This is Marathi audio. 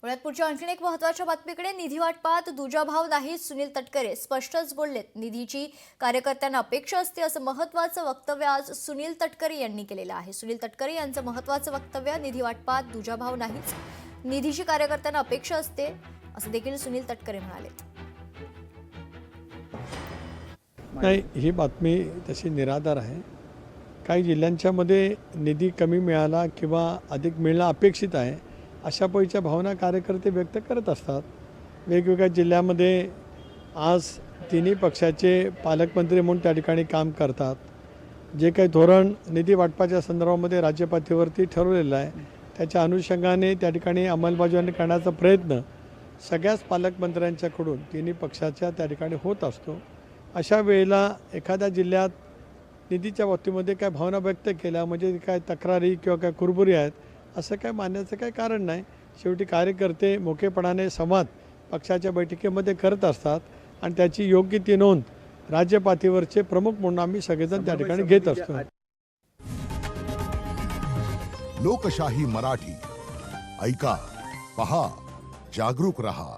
पुण्यात पुढच्या आणखी एक महत्त्वाच्या बातमीकडे निधी वाटपात दुजाभाव नाही. सुनील तटकरे स्पष्टच बोललेत. निधीची कार्यकर्त्यांना अपेक्षा असते असं महत्त्वाचं वक्तव्य आज सुनील तटकरे यांनी केलेलं आहे. सुनील तटकरे यांचं महत्त्वाचं वक्तव्य, निधी वाटपात दुजाभाव नाहीच, निधीची कार्यकर्त्यांना अपेक्षा असते असं देखील सुनील तटकरे म्हणाले. नाही, ही बातमी तशी निराधार आहे. काही जिल्ह्यांच्यामध्ये निधी कमी मिळाला किंवा अधिक मिळणं अपेक्षित आहे अशा पैच्या भावना कार्यकर्ते व्यक्त करत असतात. वेगवेगळ्या जिल्ह्यामध्ये आज तिन्ही पक्षाचे पालकमंत्री म्हणून त्या ठिकाणी काम करतात. जे काही धोरण निधी वाटपाच्या संदर्भामध्ये राज्यपातळीवरती ठरवलेलं आहे त्याच्या अनुषंगाने त्या ठिकाणी अंमलबजावणी करण्याचा प्रयत्न सगळ्याच पालकमंत्र्यांच्याकडून तिन्ही पक्षाच्या त्या ठिकाणी होत असतो. अशा वेळेला एखाद्या जिल्ह्यात निधीच्या बाबतीमध्ये काय भावना व्यक्त केल्या म्हणजे काय तक्रारी किंवा काय कुरबुरी आहेत असं काय मानण्याचं काय कारण नाही. शेवटी कार्यकर्ते मोकेपणाने संवाद पक्षाच्या बैठकीमध्ये करत असतात आणि त्याची योग्य ती नोंद राज्य पातळीवरचे प्रमुख म्हणून आम्ही सगळेजण त्या ठिकाणी घेत असतो. लोकशाही मराठी ऐका, पहा, जागरूक रहा.